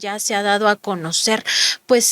ya se ha dado a conocer pues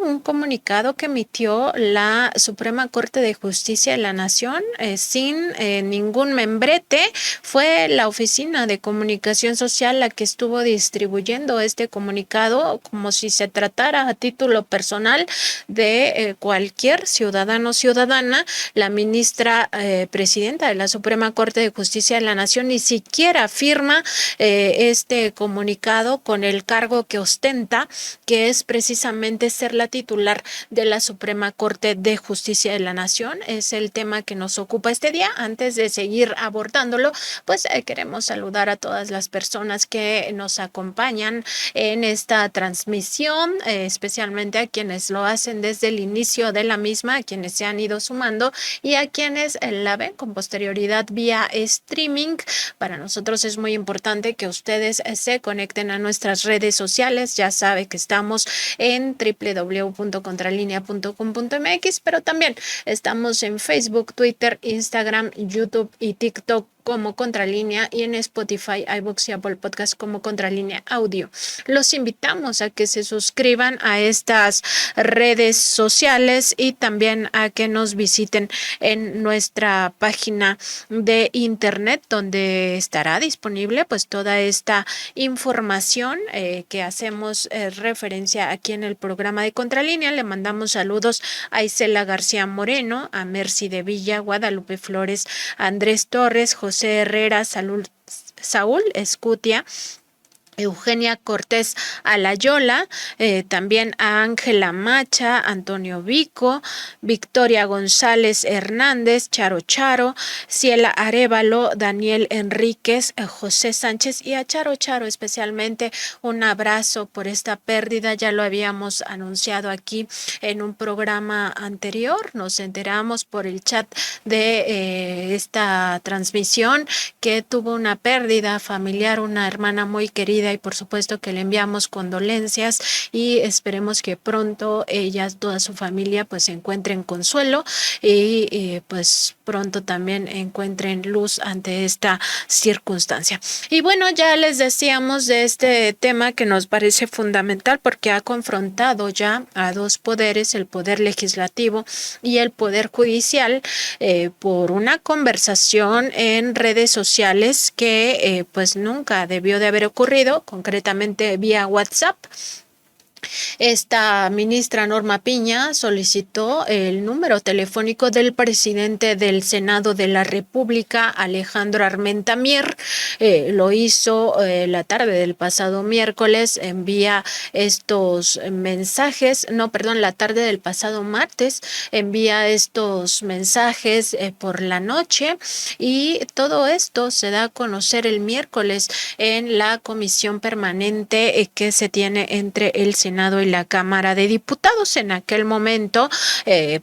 un comunicado que emitió la Suprema Corte de Justicia de la Nación sin ningún membrete. Fue la Oficina de Comunicación Social la que estuvo distribuyendo este comunicado como si se tratara a título personal de cualquier ciudadano o ciudadana. La ministra presidenta de la Suprema Corte de Justicia de la Nación ni siquiera firma este comunicado con el cargo que ostenta, que es precisamente ser la titular de la Suprema Corte de Justicia de la Nación. Es el tema que nos ocupa este día. Antes de seguir abordándolo, pues queremos saludar a todas las personas que nos acompañan en esta transmisión, especialmente a quienes lo hacen desde el inicio de la misma, a quienes se han ido sumando y a quienes la ven con posterioridad vía streaming. Para nosotros es muy importante que ustedes se conecten a nuestras redes sociales. Ya sabe que estamos en www.contralinea.com.mx, pero también estamos en Facebook, Twitter, Instagram, YouTube y TikTok como Contralínea, y en Spotify, iVoox y Apple Podcast como Contralínea Audio. Los invitamos a que se suscriban a estas redes sociales y también a que nos visiten en nuestra página de internet, donde estará disponible pues toda esta información que hacemos referencia aquí en el programa de Contralínea. Le mandamos saludos a Isela García Moreno, a Mercy de Villa, Guadalupe Flores, Andrés Torres, José Herrera, Saúl Escutia, Eugenia Cortés Alayola, también a Ángela Macha, Antonio Vico, Victoria González Hernández, Charo Charo, Ciela Arévalo, Daniel Enríquez, José Sánchez, y a Charo Charo especialmente un abrazo por esta pérdida. Ya lo habíamos anunciado aquí en un programa anterior. Nos enteramos por el chat de esta transmisión que tuvo una pérdida familiar, una hermana muy querida, y por supuesto que le enviamos condolencias y esperemos que pronto ella, toda su familia pues encuentren consuelo y pues pronto también encuentren luz ante esta circunstancia. Y bueno, ya les decíamos de este tema que nos parece fundamental porque ha confrontado ya a dos poderes, el poder legislativo y el poder judicial, por una conversación en redes sociales que pues nunca debió de haber ocurrido, concretamente vía WhatsApp. Esta ministra Norma Piña solicitó el número telefónico del presidente del Senado de la República, Alejandro Armenta Mier. Lo hizo la tarde del pasado miércoles, envía estos mensajes, la tarde del pasado martes, envía estos mensajes por la noche, y todo esto se da a conocer el miércoles en la comisión permanente que se tiene entre el Senado y la Cámara de Diputados. En aquel momento,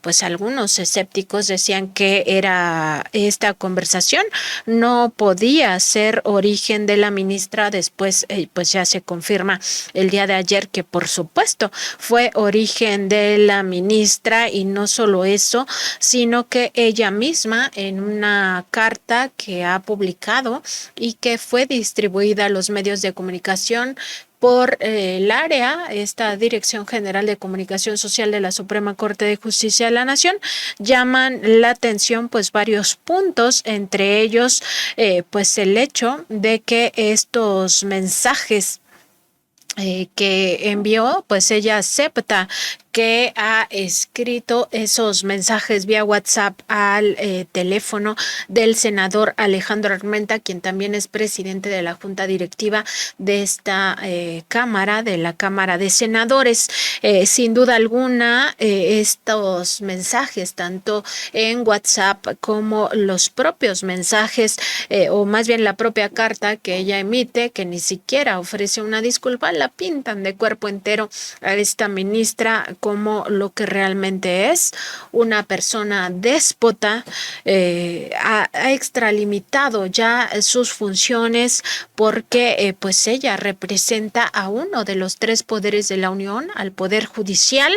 pues algunos escépticos decían que era esta conversación no podía ser origen de la ministra. Después, pues ya se confirma el día de ayer que por supuesto fue origen de la ministra, y no solo eso, sino que ella misma en una carta que ha publicado y que fue distribuida a los medios de comunicación por el área, esta Dirección General de Comunicación Social de la Suprema Corte de Justicia de la Nación, llaman la atención pues varios puntos, entre ellos pues el hecho de que estos mensajes que envió, pues ella acepta que ha escrito esos mensajes vía WhatsApp al teléfono del senador Alejandro Armenta, quien también es presidente de la Junta Directiva de esta Cámara, de la Cámara de Senadores. Sin duda alguna, estos mensajes, tanto en WhatsApp como los propios mensajes, o más bien la propia carta que ella emite, que ni siquiera ofrece una disculpa, la pintan de cuerpo entero a esta ministra como lo que realmente es una persona déspota. Ha extralimitado ya sus funciones porque pues ella representa a uno de los tres poderes de la Unión, al Poder Judicial.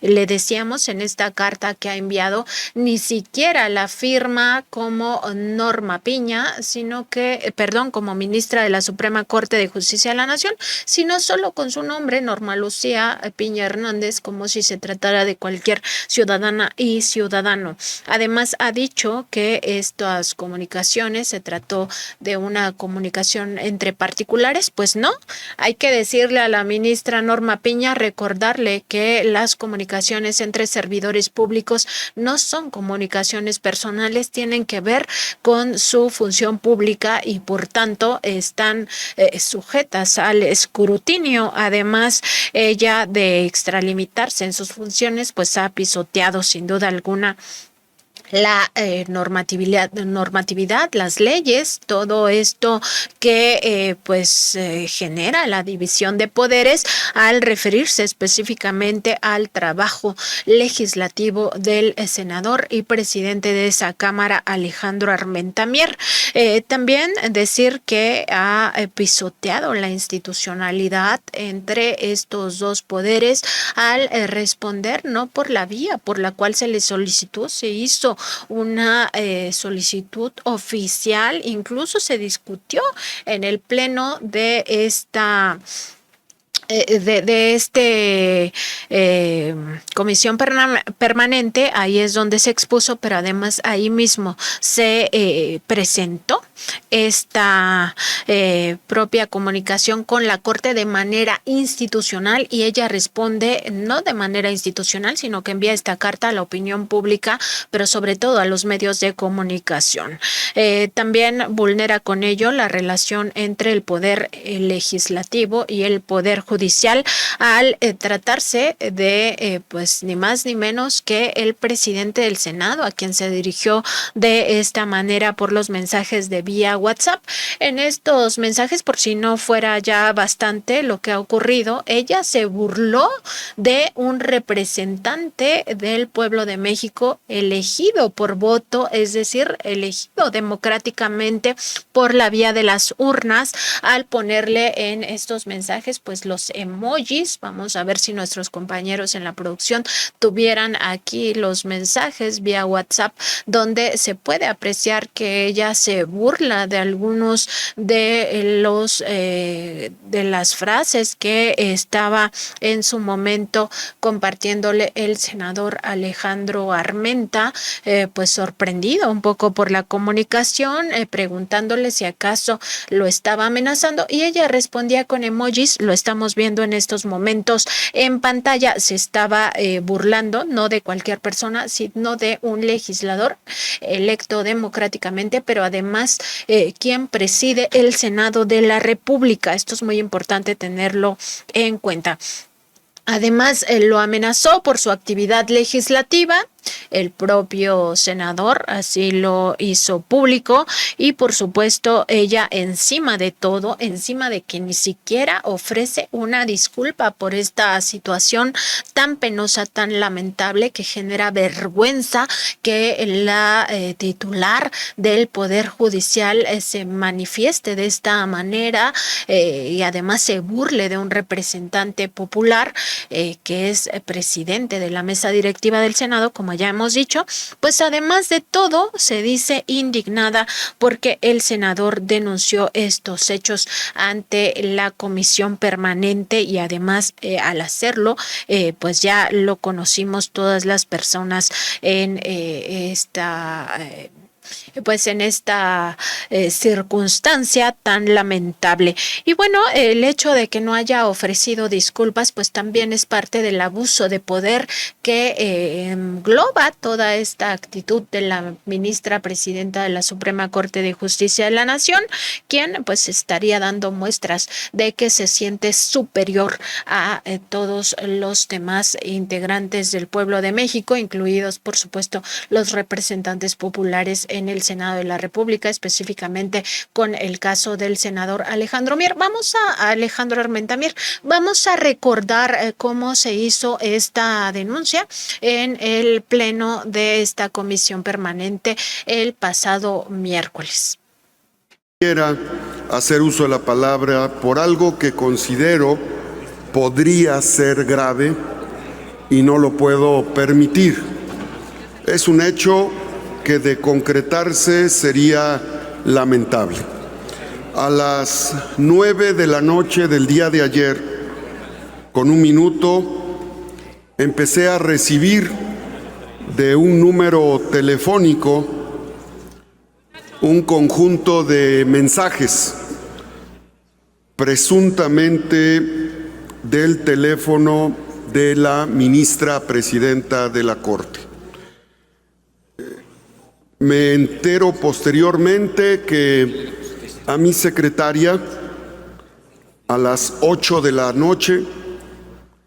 Le decíamos en esta carta que ha enviado, ni siquiera la firma como Norma Piña, sino que, perdón, como ministra de la Suprema Corte de Justicia de la Nación, sino solo con su nombre, Norma Lucía Piña Hernández, como si se tratara de cualquier ciudadana y ciudadano. Además, ha dicho que estas comunicaciones se trató de una comunicación entre particulares. Pues no, hay que decirle a la ministra Norma Piña, recordarle que las comunicaciones entre servidores públicos no son comunicaciones personales, tienen que ver con su función pública y por tanto están sujetas al escrutinio. Además, ella, de extralimitarse en sus funciones, pues ha pisoteado sin duda alguna la normatividad, las leyes, todo esto que genera la división de poderes al referirse específicamente al trabajo legislativo del senador y presidente de esa Cámara, Alejandro Armenta Mier. También decir que ha pisoteado la institucionalidad entre estos dos poderes al responder no por la vía por la cual se le solicitó, se hizo una solicitud oficial, incluso se discutió en el pleno de esta comisión permanente. Ahí es donde se expuso, pero además ahí mismo se presentó esta propia comunicación con la Corte de manera institucional, y ella responde no de manera institucional, sino que envía esta carta a la opinión pública, pero sobre todo a los medios de comunicación. También vulnera con ello la relación entre el poder legislativo y el poder judicial, al tratarse de pues ni más ni menos que el presidente del Senado, a quien se dirigió de esta manera por los mensajes de vía WhatsApp. En estos mensajes, por si no fuera ya bastante lo que ha ocurrido, ella se burló de un representante del pueblo de México elegido por voto, es decir, elegido democráticamente por la vía de las urnas, al ponerle en estos mensajes pues los emojis. Vamos a ver si nuestros compañeros en la producción tuvieran aquí los mensajes vía WhatsApp, donde se puede apreciar que ella se burla de algunos de los de las frases que estaba en su momento compartiéndole el senador Alejandro Armenta, pues sorprendido un poco por la comunicación, preguntándole si acaso lo estaba amenazando, y ella respondía con emojis. Lo estamos viendo en estos momentos en pantalla. Se estaba burlando no de cualquier persona, sino de un legislador electo democráticamente, pero además quien preside el Senado de la República. Esto es muy importante tenerlo en cuenta. Además, lo amenazó por su actividad legislativa. El propio senador así lo hizo público, y por supuesto ella, encima de todo, encima de que ni siquiera ofrece una disculpa por esta situación tan penosa, tan lamentable, que genera vergüenza que la titular del Poder Judicial se manifieste de esta manera y además se burle de un representante popular que es presidente de la mesa directiva del Senado, como ya hemos dicho. Pues además de todo, se dice indignada porque el senador denunció estos hechos ante la comisión permanente, y además al hacerlo, pues ya lo conocimos todas las personas en esta circunstancia tan lamentable. Y bueno, el hecho de que no haya ofrecido disculpas, pues también es parte del abuso de poder que engloba toda esta actitud de la ministra presidenta de la Suprema Corte de Justicia de la Nación, quien pues estaría dando muestras de que se siente superior a todos los demás integrantes del pueblo de México, incluidos por supuesto los representantes populares en en el Senado de la República, específicamente con el caso del senador Alejandro Armenta Mier. Vamos a recordar cómo se hizo esta denuncia en el pleno de esta comisión permanente el pasado miércoles. Quiera hacer uso de la palabra por algo que considero podría ser grave y no lo puedo permitir. Es un hecho que de concretarse sería lamentable. A las 9 de la noche del día de ayer, con 1 minuto, empecé a recibir de un número telefónico un conjunto de mensajes, presuntamente del teléfono de la ministra presidenta de la Corte. Me entero posteriormente que a mi secretaria, a las 8 de la noche,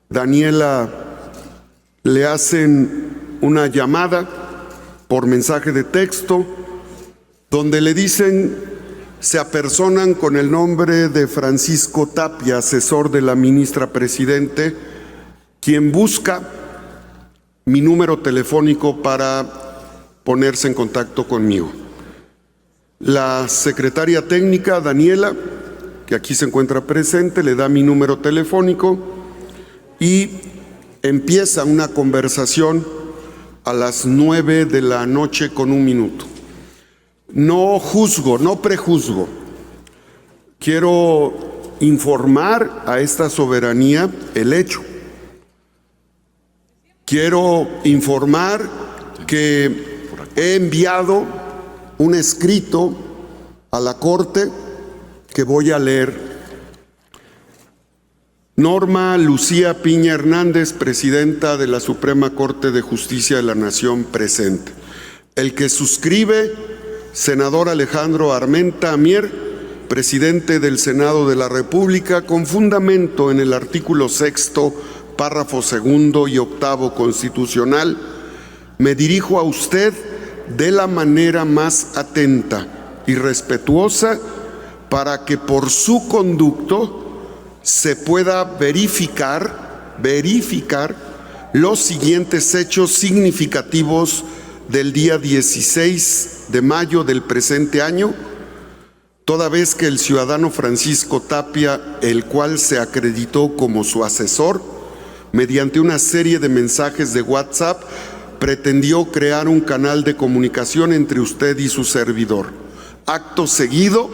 Daniela, le hacen una llamada por mensaje de texto donde le dicen, se apersonan con el nombre de Francisco Tapia, asesor de la ministra presidente, quien busca mi número telefónico para ponerse en contacto conmigo. La secretaria técnica, Daniela, que aquí se encuentra presente, le da mi número telefónico y empieza una conversación a las 9 de la noche con 1 minuto. No juzgo, no prejuzgo. Quiero informar a esta soberanía el hecho. Quiero informar que he enviado un escrito a la Corte que voy a leer. Norma Lucía Piña Hernández, presidenta de la Suprema Corte de Justicia de la Nación, presente. El que suscribe, senador Alejandro Armenta Mier, presidente del Senado de la República, con fundamento en el artículo 6º, párrafo 2º y 8º constitucional, me dirijo a usted de la manera más atenta y respetuosa para que por su conducto se pueda verificar los siguientes hechos significativos del día 16 de mayo del presente año, toda vez que el ciudadano Francisco Tapia, el cual se acreditó como su asesor, mediante una serie de mensajes de WhatsApp, pretendió crear un canal de comunicación entre usted y su servidor. Acto seguido,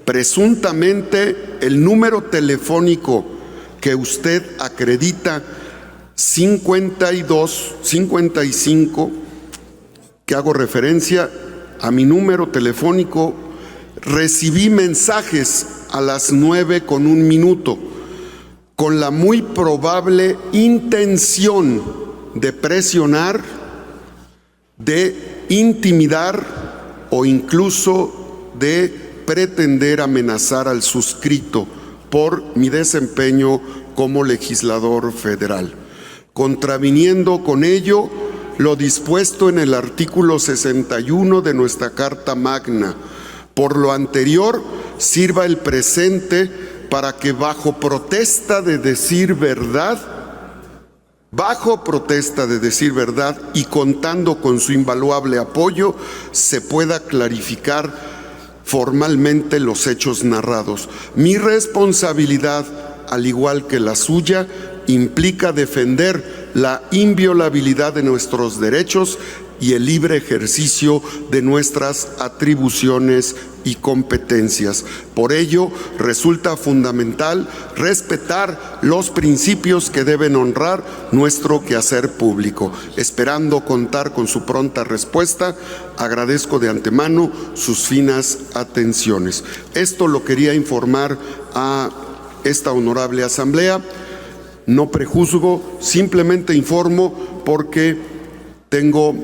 presuntamente el número telefónico que usted acredita 55, que hago referencia a mi número telefónico, recibí mensajes a las 9 con 1 minuto, con la muy probable intención de presionar, de intimidar o incluso de pretender amenazar al suscrito por mi desempeño como legislador federal, contraviniendo con ello lo dispuesto en el artículo 61 de nuestra Carta Magna. Por lo anterior, sirva el presente para que bajo protesta de decir verdad y contando con su invaluable apoyo, se pueda clarificar formalmente los hechos narrados. Mi responsabilidad, al igual que la suya, implica defender la inviolabilidad de nuestros derechos y el libre ejercicio de nuestras atribuciones y competencias. Por ello, resulta fundamental respetar los principios que deben honrar nuestro quehacer público. Esperando contar con su pronta respuesta, agradezco de antemano sus finas atenciones. Esto lo quería informar a esta honorable asamblea. No prejuzgo, simplemente informo porque tengo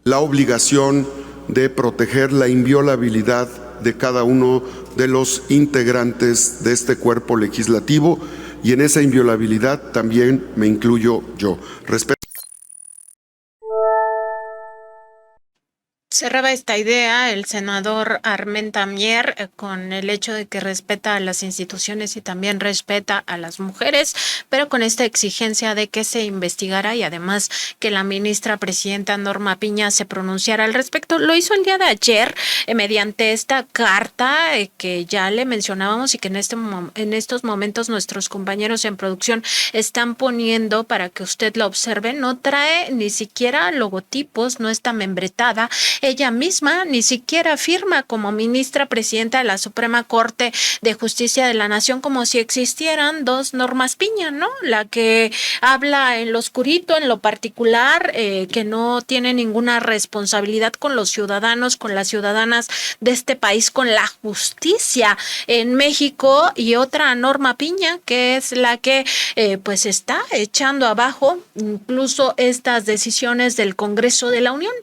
la obligación de proteger la inviolabilidad de cada uno de los integrantes de este cuerpo legislativo, y en esa inviolabilidad también me incluyo yo. Cerraba esta idea el senador Armenta Mier con el hecho de que respeta a las instituciones y también respeta a las mujeres, pero con esta exigencia de que se investigara y además que la ministra presidenta Norma Piña se pronunciara al respecto. Lo hizo el día de ayer mediante esta carta que ya le mencionábamos y que en estos momentos nuestros compañeros en producción están poniendo para que usted la observe. No trae ni siquiera logotipos, no está membretada. Ella misma ni siquiera firma como ministra presidenta de la Suprema Corte de Justicia de la Nación, como si existieran dos Normas Piña, ¿no? La que habla en lo oscurito, en lo particular, que no tiene ninguna responsabilidad con los ciudadanos, con las ciudadanas de este país, con la justicia en México, y otra Norma Piña, que es la que pues está echando abajo incluso estas decisiones del Congreso de la Unión.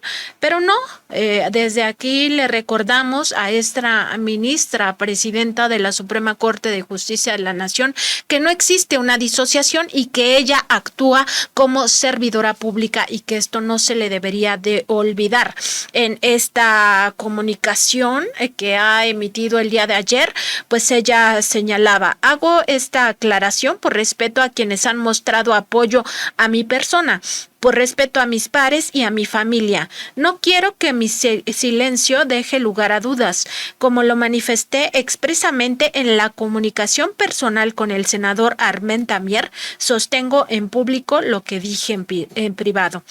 Pero no, desde aquí le recordamos a esta ministra presidenta de la Suprema Corte de Justicia de la Nación que no existe una disociación y que ella actúa como servidora pública y que esto no se le debería de olvidar. En esta comunicación que ha emitido el día de ayer, pues ella señalaba: hago esta aclaración por respeto a quienes han mostrado apoyo a mi persona, por respeto a mis pares y a mi familia. No quiero que mi silencio deje lugar a dudas. Como lo manifesté expresamente en la comunicación personal con el senador Armenta Mier, sostengo en público lo que dije en privado.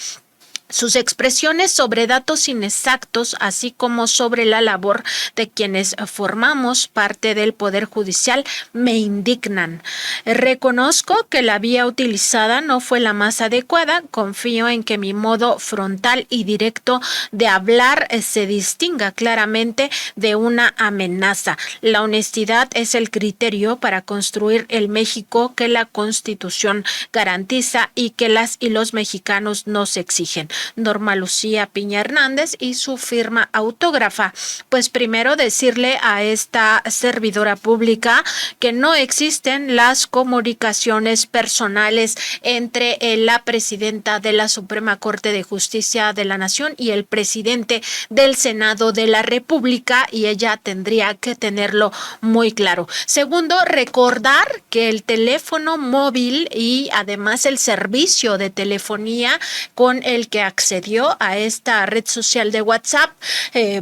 Sus expresiones sobre datos inexactos, así como sobre la labor de quienes formamos parte del Poder Judicial, me indignan. Reconozco que la vía utilizada no fue la más adecuada. Confío en que mi modo frontal y directo de hablar se distinga claramente de una amenaza. La honestidad es el criterio para construir el México que la Constitución garantiza y que las y los mexicanos nos exigen. Norma Lucía Piña Hernández y su firma autógrafa. Pues primero decirle a esta servidora pública que no existen las comunicaciones personales entre la presidenta de la Suprema Corte de Justicia de la Nación y el presidente del Senado de la República, y ella tendría que tenerlo muy claro. Segundo, recordar que el teléfono móvil y además el servicio de telefonía con el que accedió a esta red social de WhatsApp,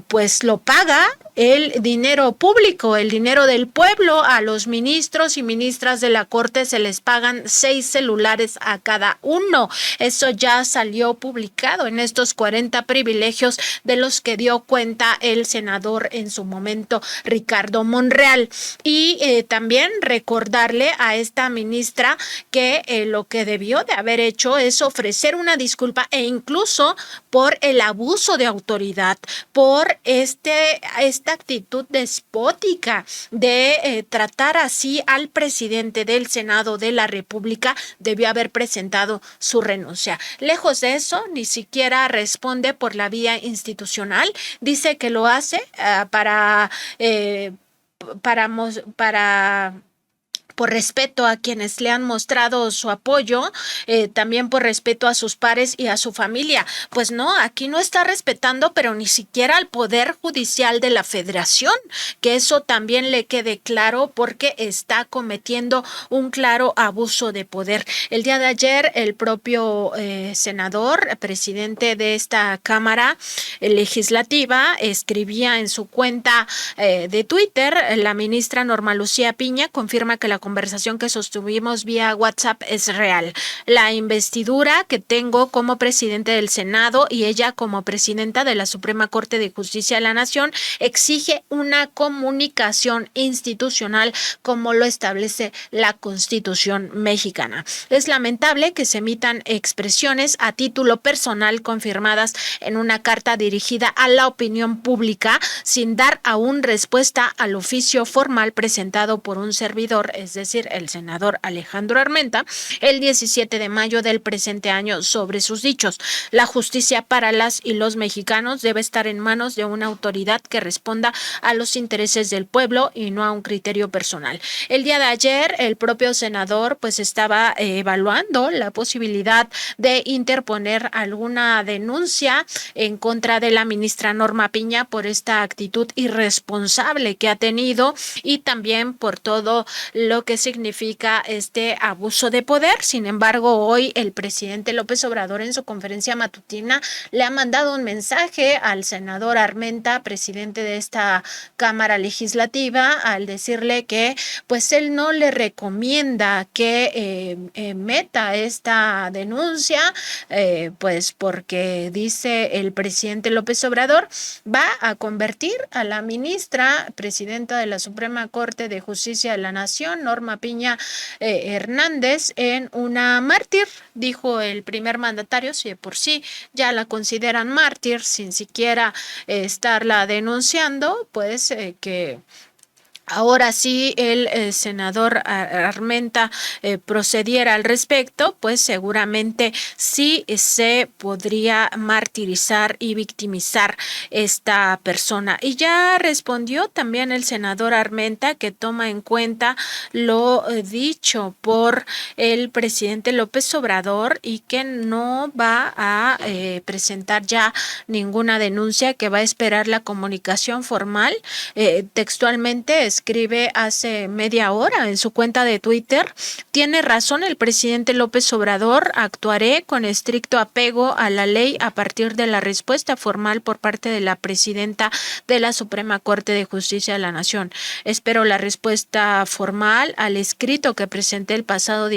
pues lo paga el dinero público, el dinero del pueblo. A los ministros y ministras de la Corte se les pagan 6 celulares a cada uno. Eso ya salió publicado en estos 40 privilegios de los que dio cuenta el senador en su momento, Ricardo Monreal. Y también recordarle a esta ministra que lo que debió de haber hecho es ofrecer una disculpa, e incluso por el abuso de autoridad, por esta actitud despótica de tratar así al presidente del Senado de la República. Debió haber presentado su renuncia. Lejos de eso, ni siquiera responde por la vía institucional. Dice que lo hace por respeto a quienes le han mostrado su apoyo, también por respeto a sus pares y a su familia. Pues no, aquí no está respetando, pero ni siquiera al Poder Judicial de la Federación, que eso también le quede claro, porque está cometiendo un claro abuso de poder. El día de ayer, el propio senador, presidente de esta Cámara Legislativa, escribía en su cuenta de Twitter: la ministra Norma Lucía Piña confirma que la conversación que sostuvimos vía WhatsApp es real. La investidura que tengo como presidente del Senado y ella como presidenta de la Suprema Corte de Justicia de la Nación exige una comunicación institucional como lo establece la Constitución mexicana. Es lamentable que se emitan expresiones a título personal confirmadas en una carta dirigida a la opinión pública sin dar aún respuesta al oficio formal presentado por un servidor, es decir, el senador Alejandro Armenta, el 17 de mayo del presente año sobre sus dichos. La justicia para las y los mexicanos debe estar en manos de una autoridad que responda a los intereses del pueblo y no a un criterio personal. El día de ayer, el propio senador pues estaba evaluando la posibilidad de interponer alguna denuncia en contra de la ministra Norma Piña por esta actitud irresponsable que ha tenido y también por todo lo que significa este abuso de poder. Sin embargo, hoy el presidente López Obrador en su conferencia matutina le ha mandado un mensaje al senador Armenta, presidente de esta Cámara Legislativa, al decirle que pues él no le recomienda que meta esta denuncia, pues porque dice el presidente López Obrador va a convertir a la ministra presidenta de la Suprema Corte de Justicia de la Nación, Norma Piña Hernández, en una mártir, dijo el primer mandatario. Si de por sí ya la consideran mártir sin siquiera estarla denunciando, pues que ahora sí el senador Armenta procediera al respecto, pues seguramente sí se podría martirizar y victimizar esta persona. Y ya respondió también el senador Armenta que toma en cuenta lo dicho por el presidente López Obrador y que no va a presentar ya ninguna denuncia, que va a esperar la comunicación formal. Textualmente escribe hace media hora en su cuenta de Twitter: tiene razón el presidente López Obrador, actuaré con estricto apego a la ley a partir de la respuesta formal por parte de la presidenta de la Suprema Corte de Justicia de la Nación. Espero la respuesta formal al escrito que presenté el pasado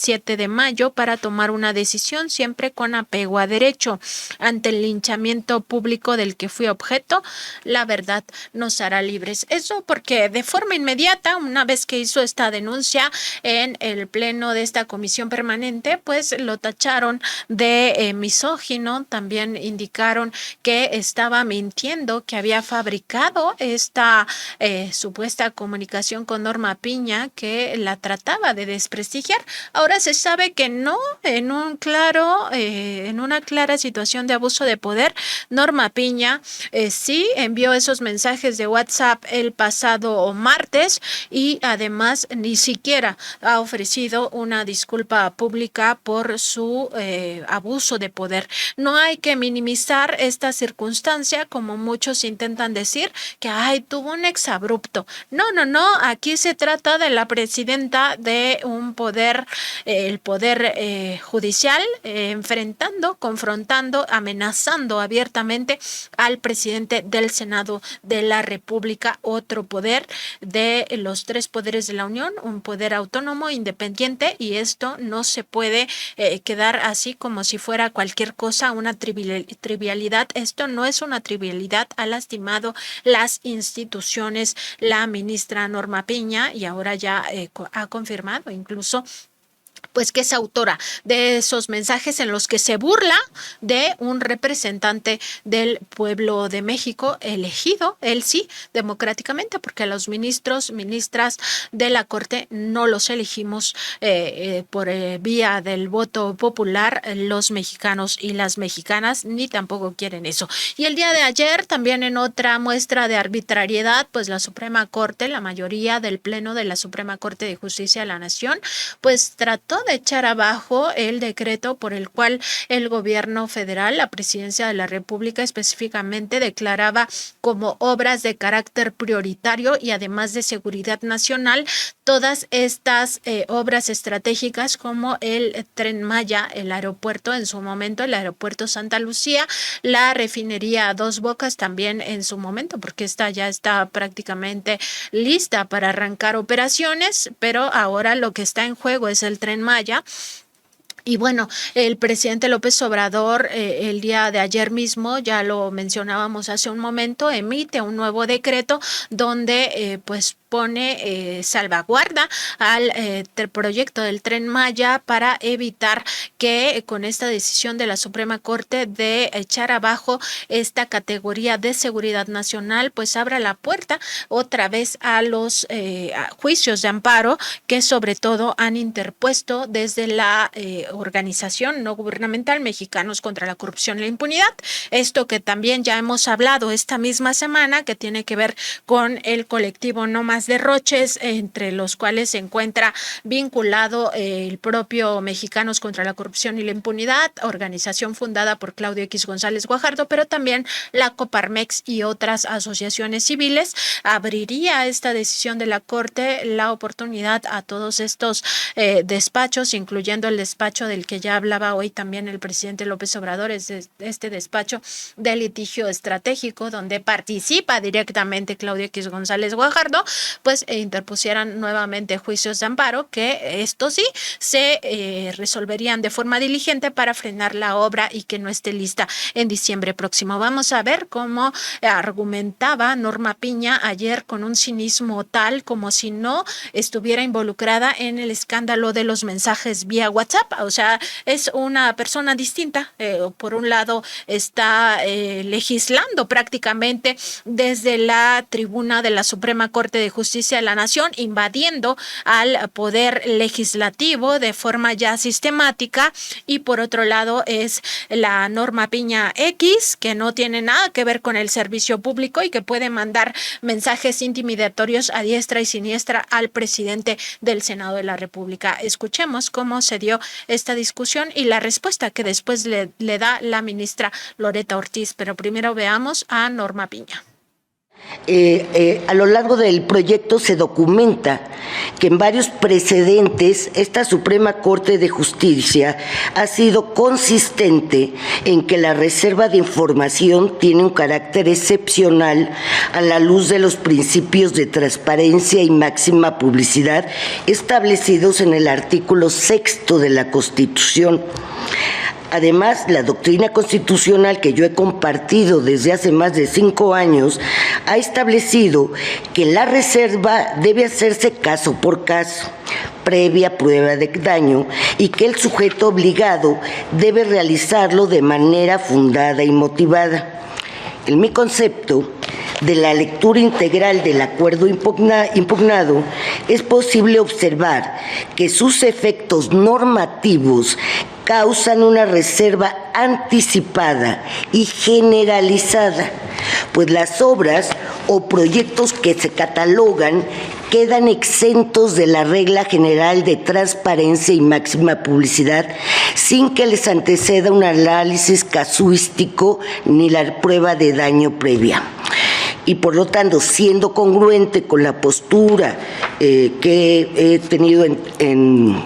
7 de mayo para tomar una decisión siempre con apego a derecho. Ante el linchamiento público del que fui objeto, la verdad nos hará libres. Eso porque de forma inmediata, una vez que hizo esta denuncia en el pleno de esta comisión permanente, pues lo tacharon de misógino. También indicaron que estaba mintiendo, que había fabricado esta supuesta comunicación con Norma Piña, que la trataba de desprestigiar. Ahora se sabe que no, en una clara situación de abuso de poder, Norma Piña sí envió esos mensajes de WhatsApp el pasado martes y además ni siquiera ha ofrecido una disculpa pública por su abuso de poder. No hay que minimizar esta circunstancia, como muchos intentan decir, que tuvo un exabrupto. No, aquí se trata de la presidenta de un poder, el poder judicial, confrontando, amenazando abiertamente al presidente del Senado de la República, otro poder de los tres poderes de la Unión, un poder autónomo, independiente, y esto no se puede quedar así como si fuera cualquier cosa, una trivialidad. Esto no es una trivialidad, ha lastimado las instituciones la ministra Norma Piña y ahora ya ha confirmado incluso pues que es autora de esos mensajes en los que se burla de un representante del pueblo de México elegido, él sí, democráticamente, porque a los ministras de la Corte no los elegimos por vía del voto popular los mexicanos y las mexicanas, ni tampoco quieren eso. Y el día de ayer, también en otra muestra de arbitrariedad, pues la Suprema Corte, la mayoría del Pleno de la Suprema Corte de Justicia de la Nación, pues trató de echar abajo el decreto por el cual el gobierno federal, la presidencia de la República específicamente, declaraba como obras de carácter prioritario y además de seguridad nacional todas estas obras estratégicas como el Tren Maya, el aeropuerto en su momento, el aeropuerto Santa Lucía, la refinería Dos Bocas también en su momento, porque esta ya está prácticamente lista para arrancar operaciones, pero ahora lo que está en juego es el Tren Maya. Y bueno, el presidente López Obrador el día de ayer mismo, ya lo mencionábamos hace un momento, emite un nuevo decreto donde pues pone salvaguarda al proyecto del Tren Maya para evitar que con esta decisión de la Suprema Corte de echar abajo esta categoría de seguridad nacional, pues abra la puerta otra vez a los juicios de amparo que sobre todo han interpuesto desde la organización no gubernamental Mexicanos contra la Corrupción y la Impunidad. Esto que también ya hemos hablado esta misma semana, que tiene que ver con el colectivo No Más Derroches, entre los cuales se encuentra vinculado el propio Mexicanos contra la Corrupción y la Impunidad, organización fundada por Claudio X González Guajardo, pero también la Coparmex y otras asociaciones civiles. Abriría esta decisión de la Corte la oportunidad a todos estos despachos, incluyendo el despacho del que ya hablaba hoy también el presidente López Obrador, es este despacho de litigio estratégico donde participa directamente Claudio X González Guajardo, pues interpusieran nuevamente juicios de amparo que esto sí se resolverían de forma diligente para frenar la obra y que no esté lista en diciembre próximo. Vamos a ver cómo argumentaba Norma Piña ayer con un cinismo tal como si no estuviera involucrada en el escándalo de los mensajes vía WhatsApp. O sea, es una persona distinta. Por un lado está legislando prácticamente desde la tribuna de la Suprema Corte de Justicia de la Nación, invadiendo al poder legislativo de forma ya sistemática, y por otro lado es la Norma Piña X, que no tiene nada que ver con el servicio público y que puede mandar mensajes intimidatorios a diestra y siniestra al presidente del Senado de la República. Escuchemos cómo se dio esta discusión y la respuesta que después le da la ministra Loretta Ortiz, pero primero veamos a Norma Piña. A lo largo del proyecto se documenta que en varios precedentes esta Suprema Corte de Justicia ha sido consistente en que la reserva de información tiene un carácter excepcional a la luz de los principios de transparencia y máxima publicidad establecidos en el artículo 6º de la Constitución. Además, la doctrina constitucional que yo he compartido desde hace más de 5 años ha establecido que la reserva debe hacerse caso por caso, previa prueba de daño, y que el sujeto obligado debe realizarlo de manera fundada y motivada. En mi concepto de la lectura integral del acuerdo impugnado, es posible observar que sus efectos normativos causan una reserva anticipada y generalizada, pues las obras o proyectos que se catalogan quedan exentos de la regla general de transparencia y máxima publicidad sin que les anteceda un análisis casuístico ni la prueba de daño previa. Y por lo tanto, siendo congruente con la postura que he tenido en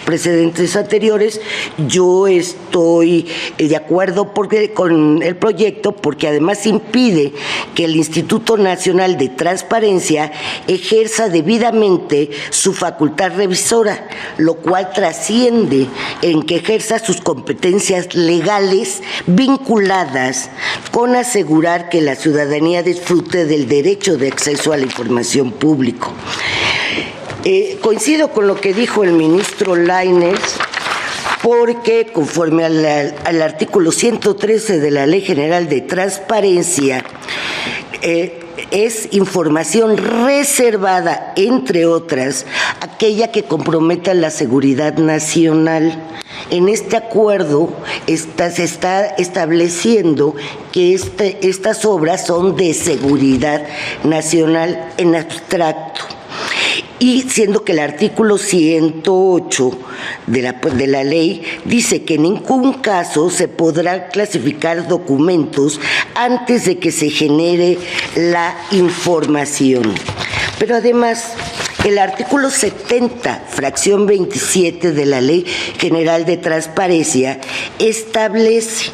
precedentes anteriores, yo estoy de acuerdo con el proyecto, porque además impide que el Instituto Nacional de Transparencia ejerza debidamente su facultad revisora, lo cual trasciende en que ejerza sus competencias legales vinculadas con asegurar que la ciudadanía disfrute del derecho de acceso a la información pública. Coincido con lo que dijo el ministro Lainez, porque conforme al artículo 113 de la Ley General de Transparencia, es información reservada, entre otras, aquella que comprometa la seguridad nacional. En este acuerdo se está estableciendo que estas obras son de seguridad nacional en abstracto. Y siendo que el artículo 108 de la ley dice que en ningún caso se podrá clasificar documentos antes de que se genere la información. Pero además, el artículo 70, fracción 27 de la Ley General de Transparencia establece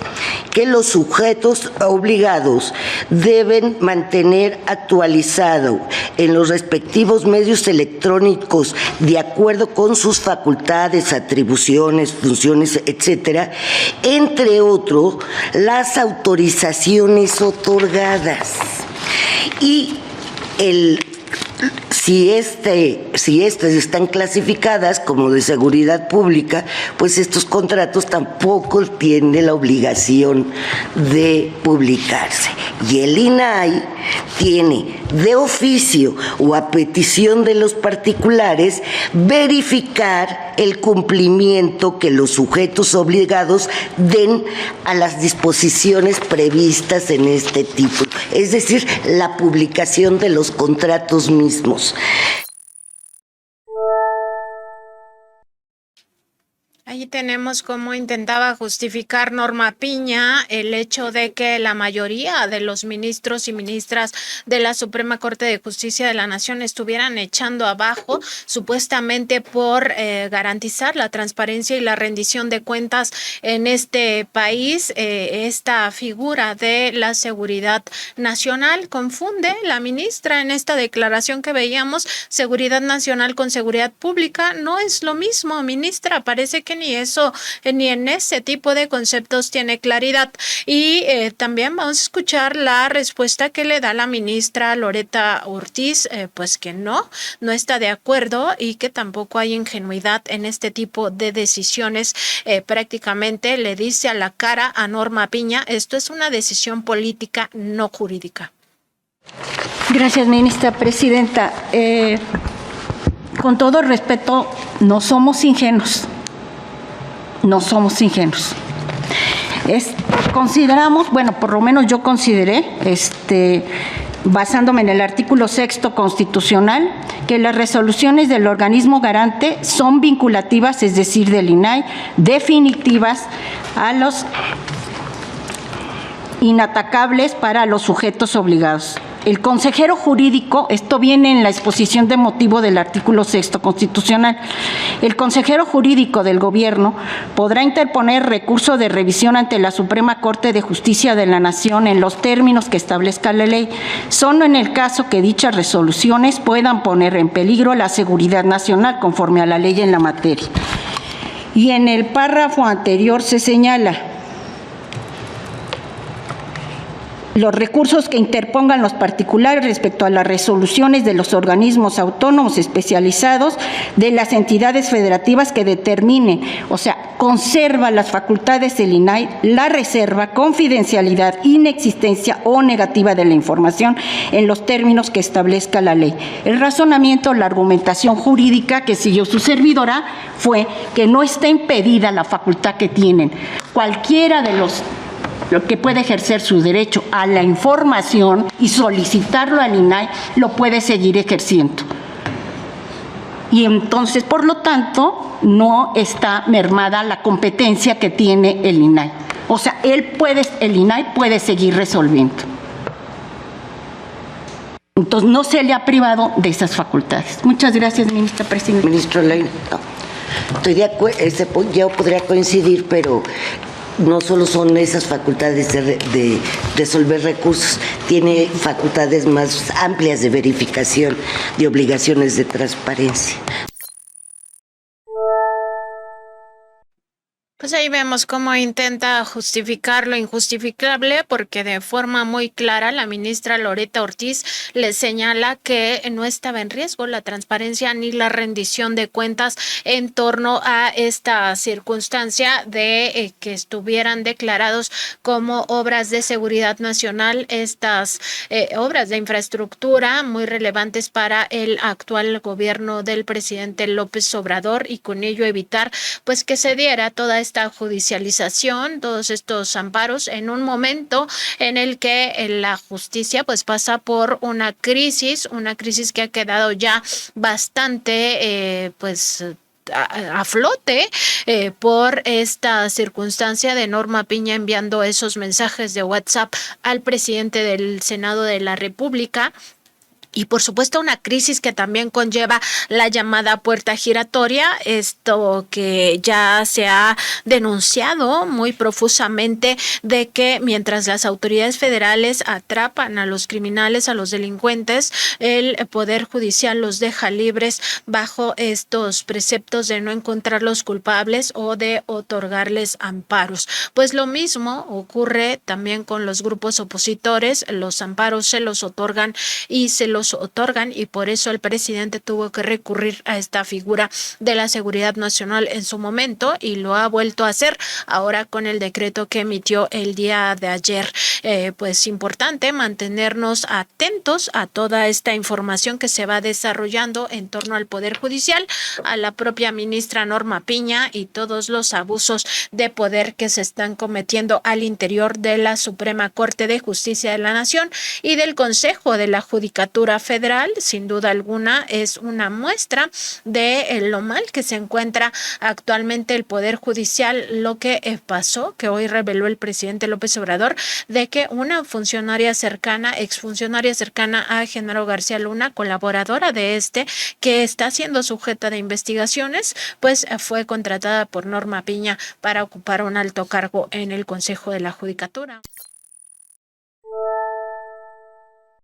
que los sujetos obligados deben mantener actualizado en los respectivos medios electrónicos, de acuerdo con sus facultades, atribuciones, funciones, etcétera, entre otros, las autorizaciones otorgadas. Y si estas están clasificadas como de seguridad pública, pues estos contratos tampoco tienen la obligación de publicarse. Y el INAI tiene de oficio o a petición de los particulares verificar el cumplimiento que los sujetos obligados den a las disposiciones previstas en este título, es decir, la publicación de los contratos mismos. Ahí tenemos cómo intentaba justificar Norma Piña el hecho de que la mayoría de los ministros y ministras de la Suprema Corte de Justicia de la Nación estuvieran echando abajo supuestamente por garantizar la transparencia y la rendición de cuentas en este país. Esta figura de la seguridad nacional confunde la ministra en esta declaración que veíamos. Seguridad nacional con seguridad pública no es lo mismo, ministra. Parece que ni en ese tipo de conceptos tiene claridad. Y también vamos a escuchar la respuesta que le da la ministra Loretta Ortiz, pues que no está de acuerdo y que tampoco hay ingenuidad en este tipo de decisiones. Prácticamente le dice a la cara a Norma Piña, esto es una decisión política, no jurídica. Gracias, ministra presidenta. Con todo respeto, no somos ingenuos. Consideramos, bueno, por lo menos yo consideré, basándome en el artículo 6º constitucional, que las resoluciones del organismo garante son vinculativas, es decir, del INAI, definitivas a los inatacables para los sujetos obligados. El consejero jurídico, esto viene en la exposición de motivo del artículo 6º constitucional, el consejero jurídico del gobierno podrá interponer recurso de revisión ante la Suprema Corte de Justicia de la Nación en los términos que establezca la ley, solo en el caso que dichas resoluciones puedan poner en peligro la seguridad nacional conforme a la ley en la materia. Y en el párrafo anterior se señala: los recursos que interpongan los particulares respecto a las resoluciones de los organismos autónomos especializados de las entidades federativas que determinen, o sea, conserva las facultades del INAI, la reserva, confidencialidad, inexistencia o negativa de la información en los términos que establezca la ley. El razonamiento, la argumentación jurídica que siguió su servidora fue que no está impedida la facultad que tienen cualquiera de los que puede ejercer su derecho a la información y solicitarlo al INAI, lo puede seguir ejerciendo. Y entonces, por lo tanto, no está mermada la competencia que tiene el INAI. O sea, el INAI puede seguir resolviendo. Entonces, no se le ha privado de esas facultades. Muchas gracias, ministra presidenta. Ministro Leina, estoy de acuerdo, yo podría coincidir, pero no solo son esas facultades de resolver recursos, tiene facultades más amplias de verificación de obligaciones de transparencia. Pues ahí vemos cómo intenta justificar lo injustificable, porque de forma muy clara la ministra Loretta Ortiz le señala que no estaba en riesgo la transparencia ni la rendición de cuentas en torno a esta circunstancia de que estuvieran declarados como obras de seguridad nacional estas obras de infraestructura muy relevantes para el actual gobierno del presidente López Obrador, y con ello evitar pues que se diera toda esta judicialización, todos estos amparos en un momento en el que la justicia pues pasa por una crisis que ha quedado ya bastante a flote por esta circunstancia de Norma Piña enviando esos mensajes de WhatsApp al presidente del Senado de la República. Y por supuesto una crisis que también conlleva la llamada puerta giratoria, esto que ya se ha denunciado muy profusamente, de que mientras las autoridades federales atrapan a los criminales, a los delincuentes, el Poder Judicial los deja libres bajo estos preceptos de no encontrarlos culpables o de otorgarles amparos. Pues lo mismo ocurre también con los grupos opositores, los amparos se los otorgan y se los los otorgan, y por eso el presidente tuvo que recurrir a esta figura de la seguridad nacional en su momento, y lo ha vuelto a hacer ahora con el decreto que emitió el día de ayer. Pues importante mantenernos atentos a toda esta información que se va desarrollando en torno al Poder Judicial, a la propia ministra Norma Piña y todos los abusos de poder que se están cometiendo al interior de la Suprema Corte de Justicia de la Nación y del Consejo de la Judicatura Federal. Sin duda alguna es una muestra de lo mal que se encuentra actualmente el Poder Judicial. Lo que pasó, que hoy reveló el presidente López Obrador, de que una funcionaria cercana, exfuncionaria cercana a Genaro García Luna, colaboradora de que está siendo sujeta de investigaciones, pues fue contratada por Norma Piña para ocupar un alto cargo en el Consejo de la Judicatura.